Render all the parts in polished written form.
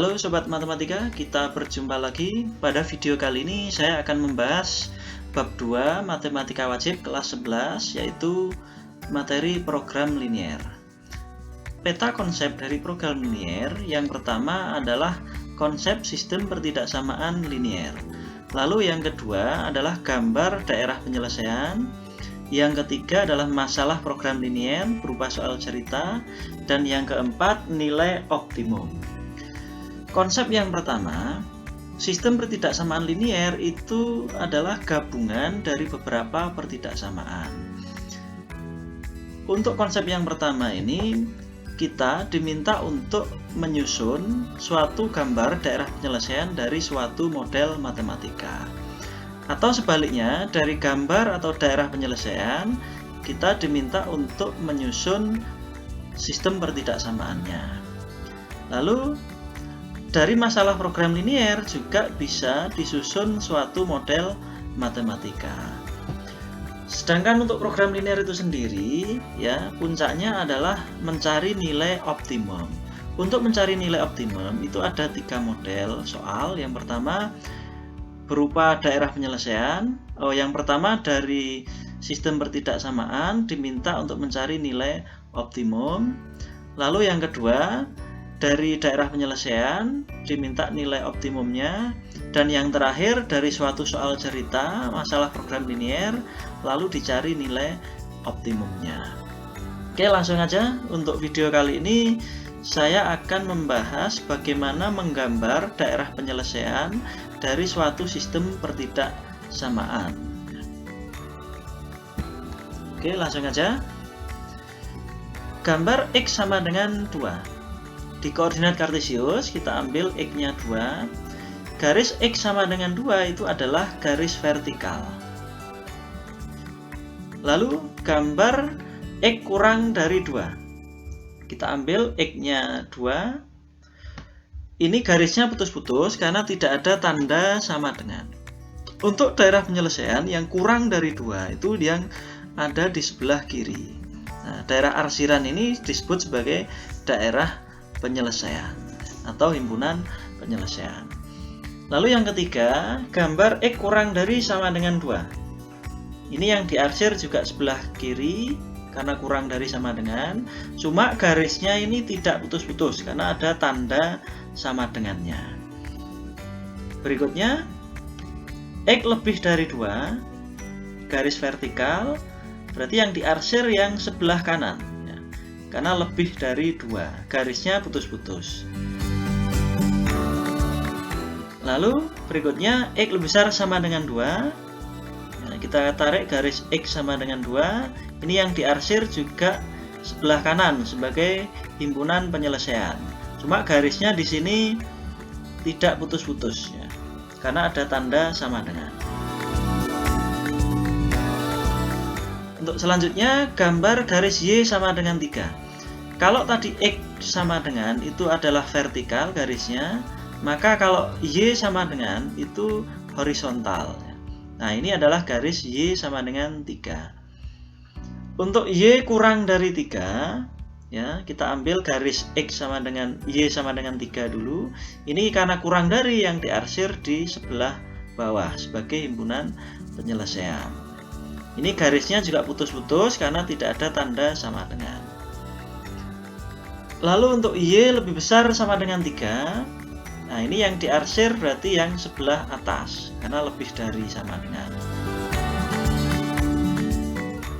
Halo Sobat Matematika, kita berjumpa lagi. Pada video kali ini saya akan membahas bab 2 Matematika Wajib kelas 11, yaitu materi program linier. Peta konsep dari program linier yang pertama adalah konsep sistem pertidaksamaan linier. Lalu yang kedua adalah gambar daerah penyelesaian. Yang ketiga adalah masalah program linier berupa soal cerita. Dan yang keempat, nilai optimum. Konsep yang pertama, sistem pertidaksamaan linier itu adalah gabungan dari beberapa pertidaksamaan. Untuk konsep yang pertama ini, kita diminta untuk menyusun suatu gambar daerah penyelesaian dari suatu model matematika. Atau sebaliknya, dari gambar atau daerah penyelesaian, kita diminta untuk menyusun sistem pertidaksamaannya. Lalu, dari masalah program linier juga bisa disusun suatu model matematika. Sedangkan untuk program linier itu sendiri, ya, puncaknya adalah mencari nilai optimum. Untuk mencari nilai optimum itu ada 3 model soal. Yang pertama berupa daerah penyelesaian. Yang pertama dari sistem pertidaksamaan diminta untuk mencari nilai optimum. Lalu yang kedua dari daerah penyelesaian diminta nilai optimumnya, dan yang terakhir dari suatu soal cerita masalah program linier lalu dicari nilai optimumnya. Oke, langsung aja. Untuk video kali ini saya akan membahas bagaimana menggambar daerah penyelesaian dari suatu sistem pertidaksamaan. Oke, langsung aja. Gambar X sama dengan 2. Di koordinat kartesius kita ambil X-nya 2. Garis X sama dengan 2 itu adalah garis vertikal. Lalu gambar X kurang dari 2. Kita ambil X-nya 2. Ini garisnya putus-putus karena tidak ada tanda sama dengan. Untuk daerah penyelesaian yang kurang dari 2 itu yang ada di sebelah kiri. Nah, daerah arsiran ini disebut sebagai daerah penyelesaian atau himpunan penyelesaian. Lalu yang ketiga, gambar X kurang dari sama dengan 2. Ini yang diarsir juga sebelah kiri karena kurang dari sama dengan, cuma garisnya ini tidak putus-putus karena ada tanda sama dengannya. Berikutnya, X lebih dari 2, garis vertikal, berarti yang diarsir yang sebelah kanan. Karena lebih dari 2, garisnya putus-putus. Lalu berikutnya X lebih besar sama dengan 2. Nah, kita tarik garis X sama dengan 2. Ini yang diarsir juga sebelah kanan sebagai himpunan penyelesaian. Cuma garisnya di sini tidak putus-putus ya, karena ada tanda sama dengan. Untuk selanjutnya, gambar garis Y sama dengan 3. Kalau tadi X sama dengan itu adalah vertikal garisnya, maka kalau Y sama dengan itu horizontal. Nah, ini adalah garis Y sama dengan 3. Untuk Y kurang dari 3, ya, kita ambil garis X sama dengan Y sama dengan 3 dulu. Ini karena kurang dari yang diarsir di sebelah bawah sebagai himpunan penyelesaian. Ini garisnya juga putus-putus karena tidak ada tanda sama dengan. Lalu untuk Y lebih besar sama dengan 3. Nah, ini yang diarsir berarti yang sebelah atas karena lebih dari sama dengan.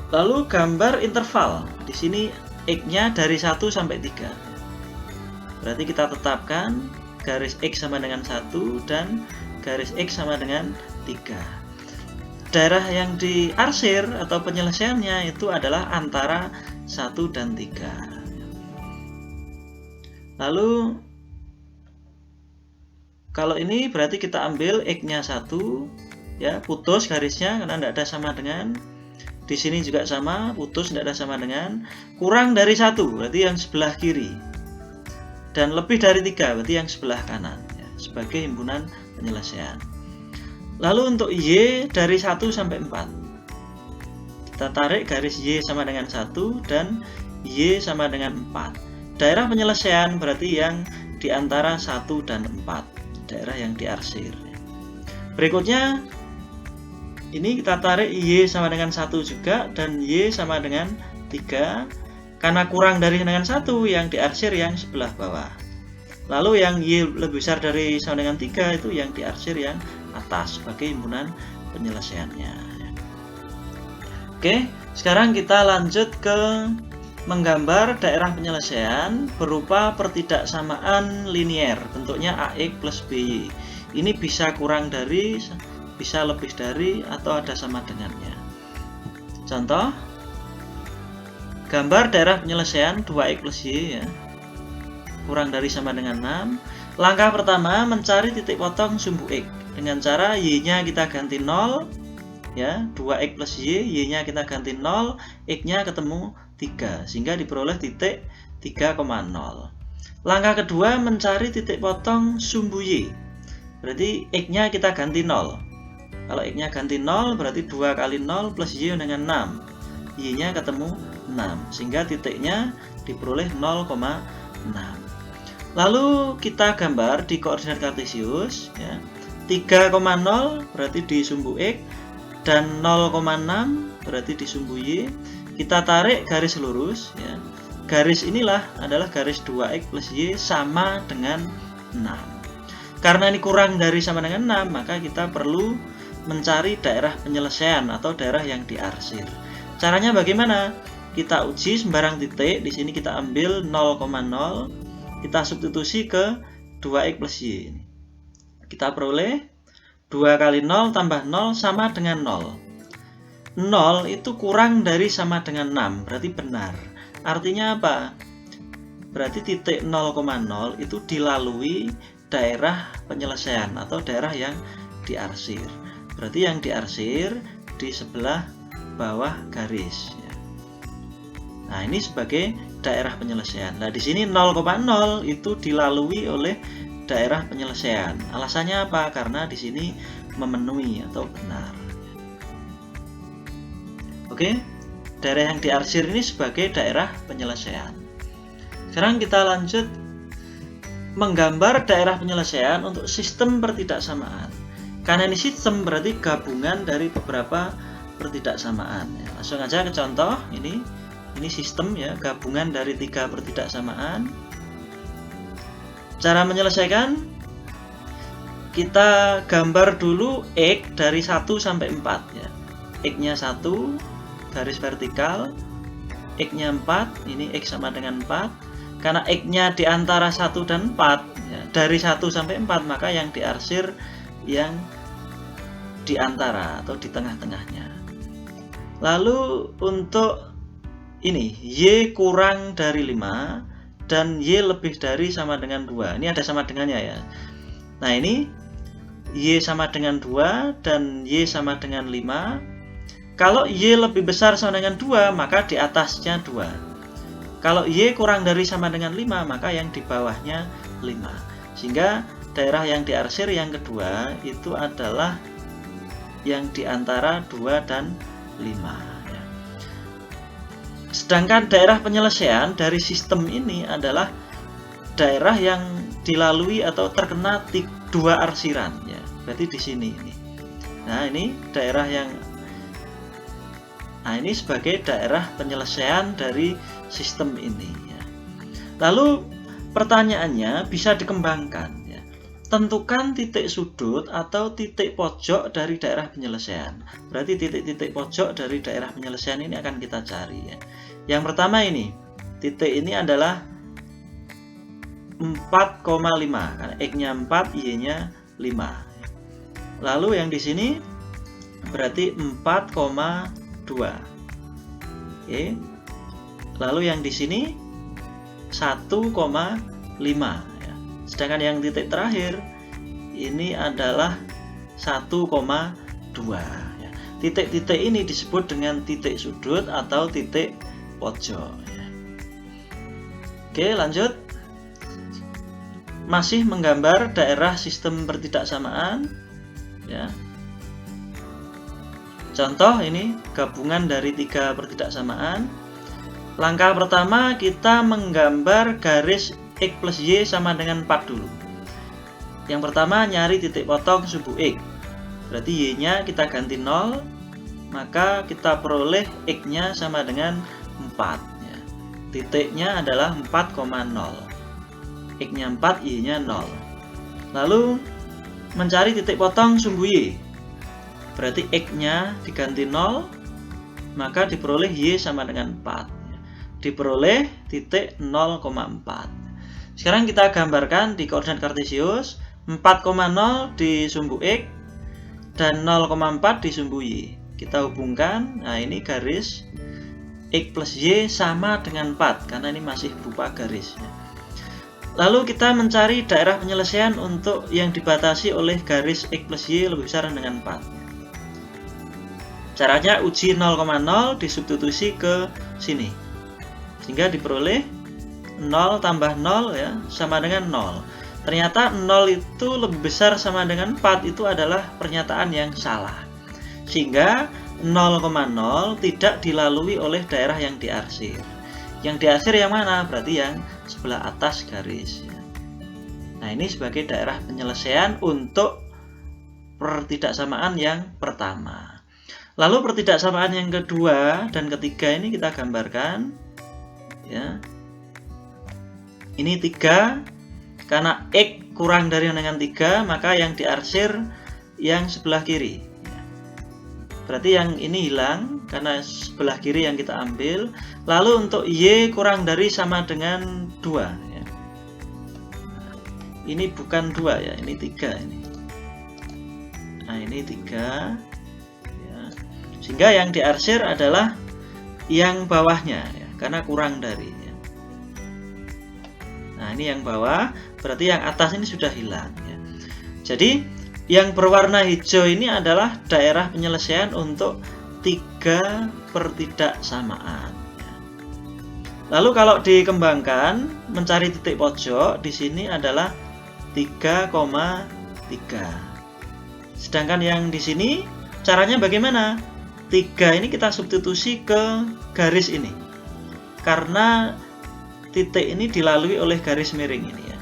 Lalu gambar interval. Di sini X-nya dari 1 sampai 3. Berarti kita tetapkan garis X sama dengan 1 dan garis X sama dengan 3. Daerah yang diarsir atau penyelesaiannya itu adalah antara 1 dan 3. Lalu kalau ini berarti kita ambil X-nya 1, ya, putus garisnya karena tidak ada sama dengan. Di sini juga sama, putus, tidak ada sama dengan. Kurang dari 1 berarti yang sebelah kiri. Dan lebih dari 3 berarti yang sebelah kanan ya, sebagai himpunan penyelesaian. Lalu untuk Y dari 1 sampai 4. Kita tarik garis Y sama dengan 1 dan Y sama dengan 4. Daerah penyelesaian berarti yang di antara 1 dan 4, daerah yang diarsir. Berikutnya ini kita tarik Y sama dengan 1 juga dan Y sama dengan 3. Karena kurang dari dengan 1, yang diarsir yang sebelah bawah. Lalu yang Y lebih besar dari sama dengan 3 itu yang diarsir yang atas sebagai himpunan penyelesaiannya. Oke, sekarang kita lanjut ke menggambar daerah penyelesaian berupa pertidaksamaan linier, bentuknya AX plus BY. Ini bisa kurang dari, bisa lebih dari, atau ada sama dengannya. Contoh, gambar daerah penyelesaian 2X plus Y ya, kurang dari sama dengan 6. Langkah pertama, mencari titik potong sumbu X dengan cara Y-nya kita ganti 0 ya, 2X plus Y, Y-nya kita ganti 0, X-nya ketemu 3 sehingga diperoleh titik 3,0. Langkah kedua, mencari titik potong sumbu Y. Berarti X-nya kita ganti 0. Kalau X-nya ganti 0 berarti 2 kali 0 plus Y dengan 6. Y-nya ketemu 6 sehingga titiknya diperoleh 0,6. Lalu kita gambar di koordinat kartesius ya. 3,0 berarti di sumbu X dan 0,6 berarti di sumbu Y. Kita tarik garis lurus ya. Garis inilah adalah garis 2X plus Y sama dengan 6. Karena ini kurang dari sama dengan 6, maka kita perlu mencari daerah penyelesaian atau daerah yang diarsir. Caranya bagaimana? Kita uji sembarang titik. Di sini kita ambil 0,0, kita substitusi ke 2X plus Y. Kita peroleh 2 kali 0 tambah 0 sama dengan 0. 0 itu kurang dari sama dengan 6, berarti benar. Artinya apa? Berarti titik 0,0 itu dilalui daerah penyelesaian atau daerah yang diarsir. Berarti yang diarsir di sebelah bawah garis. Nah, ini sebagai daerah penyelesaian. Nah, di sini 0,0 itu dilalui oleh daerah penyelesaian. Alasannya apa? Karena di sini memenuhi atau benar. Oke, daerah yang diarsir ini sebagai daerah penyelesaian. Sekarang kita lanjut menggambar daerah penyelesaian untuk sistem pertidaksamaan. Karena ini sistem berarti gabungan dari beberapa pertidaksamaan. Langsung aja ke contoh ini. Ini sistem ya, gabungan dari 3 pertidaksamaan. Cara menyelesaikan, kita gambar dulu X dari 1 sampai 4 ya. X-nya 1, garis vertikal, X-nya 4, ini X sama dengan 4. Karena X-nya di antara 1 dan 4 ya, dari 1 sampai 4, maka yang diarsir yang di antara atau di tengah-tengahnya. Lalu untuk ini Y kurang dari 5 dan Y lebih dari sama dengan 2. Ini ada sama dengannya ya. Nah, ini Y sama dengan 2 dan Y sama dengan 5. Kalau Y lebih besar sama dengan 2, maka di atasnya 2. Kalau Y kurang dari sama dengan 5, maka yang di bawahnya 5. Sehingga daerah yang diarsir yang kedua itu adalah yang di antara 2 dan 5. Sedangkan daerah penyelesaian dari sistem ini adalah daerah yang dilalui atau terkena 2 arsiran ya. Berarti di sini ini. Nah, ini daerah yang ini sebagai daerah penyelesaian dari sistem ini ya. Lalu pertanyaannya bisa dikembangkan ya. Tentukan titik sudut atau titik pojok dari daerah penyelesaian. Berarti titik-titik pojok dari daerah penyelesaian ini akan kita cari ya. Yang pertama ini, titik ini adalah 4,5 karena X-nya 4, Y-nya 5. Lalu yang di sini berarti 4,2. Oke. Lalu yang di sini 1,5 ya. Sedangkan yang titik terakhir ini adalah 1,2 ya. Titik-titik ini disebut dengan titik sudut atau titik pojok ya. Oke, lanjut. Masih menggambar daerah sistem pertidaksamaan ya. Contoh ini gabungan dari 3 pertidaksamaan. Langkah pertama kita menggambar garis X plus Y sama dengan 4 dulu. Yang pertama nyari titik potong sumbu X. Berarti Y-nya kita ganti 0, maka kita peroleh X-nya sama dengan 4. Ya. Titiknya adalah 4,0. X-nya 4, Y-nya 0. Lalu mencari titik potong sumbu Y. Berarti X-nya diganti 0, maka diperoleh Y sama dengan 4. Diperoleh titik 0,4. Sekarang kita gambarkan di koordinat kartesius 4,0 di sumbu X dan 0,4 di sumbu Y. Kita hubungkan, nah ini garis X plus Y sama dengan 4 karena ini masih berupa garis. Lalu kita mencari daerah penyelesaian untuk yang dibatasi oleh garis X plus Y lebih besar dengan 4. Caranya uji 0,0 disubstitusi ke sini, sehingga diperoleh 0 tambah 0 ya sama dengan 0. Ternyata 0 itu lebih besar sama dengan 4 itu adalah pernyataan yang salah. Sehingga 0,0 tidak dilalui oleh daerah yang diarsir. Yang diarsir yang mana? Berarti yang sebelah atas garis. Nah, ini sebagai daerah penyelesaian untuk pertidaksamaan yang pertama. Lalu pertidaksamaan yang kedua dan ketiga ini kita gambarkan. Ya. Ini 3. Karena X kurang dari dengan 3, maka yang diarsir yang sebelah kiri. Berarti yang ini hilang karena sebelah kiri yang kita ambil. Lalu untuk Y kurang dari sama dengan 2. Ya. Ini bukan 2 ya, ini 3 ini. Nah ini 3. Ya. Sehingga yang diarsir adalah yang bawahnya ya, karena kurang dari. Ya. Nah ini yang bawah, berarti yang atas ini sudah hilang. Ya. Jadi yang berwarna hijau ini adalah daerah penyelesaian untuk 3 pertidaksamaan. Lalu kalau dikembangkan mencari titik pojok di sini adalah 3,3. Sedangkan yang di sini caranya bagaimana? 3 ini kita substitusi ke garis ini. Karena titik ini dilalui oleh garis miring ini ya.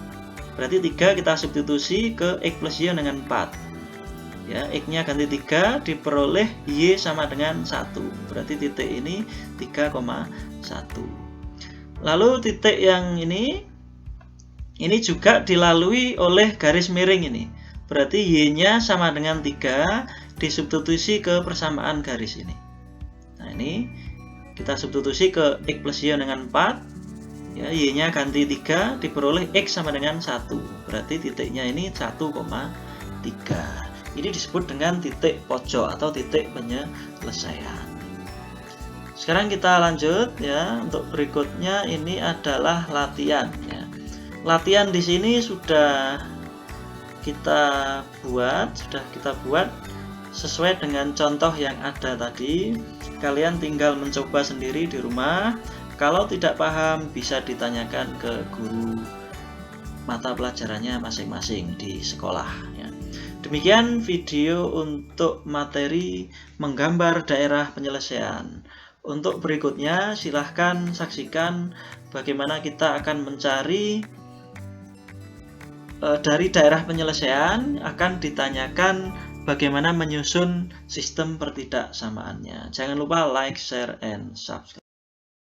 Berarti 3 kita substitusi ke X plus Y dengan 4. Ya, X-nya ganti 3, diperoleh Y sama dengan 1. Berarti titik ini 3,1. Lalu titik yang ini juga dilalui oleh garis miring ini. Berarti Y-nya sama dengan 3, disubstitusi ke persamaan garis ini. Nah, ini kita substitusi ke X plus Y dengan 4. Ya, Y-nya ganti 3, diperoleh X sama dengan 1. Berarti titiknya ini 1,3. Ini disebut dengan titik pojok atau titik penyelesaian. Sekarang kita lanjut ya. Untuk berikutnya ini adalah latihan ya. Latihan di sini sudah kita buat sesuai dengan contoh yang ada tadi. Kalian tinggal mencoba sendiri di rumah. Kalau tidak paham bisa ditanyakan ke guru mata pelajarannya masing-masing di sekolah ya. Demikian video untuk materi menggambar daerah penyelesaian. Untuk berikutnya silahkan saksikan bagaimana kita akan mencari dari daerah penyelesaian akan ditanyakan bagaimana menyusun sistem pertidaksamaannya. Jangan lupa like, share, and subscribe.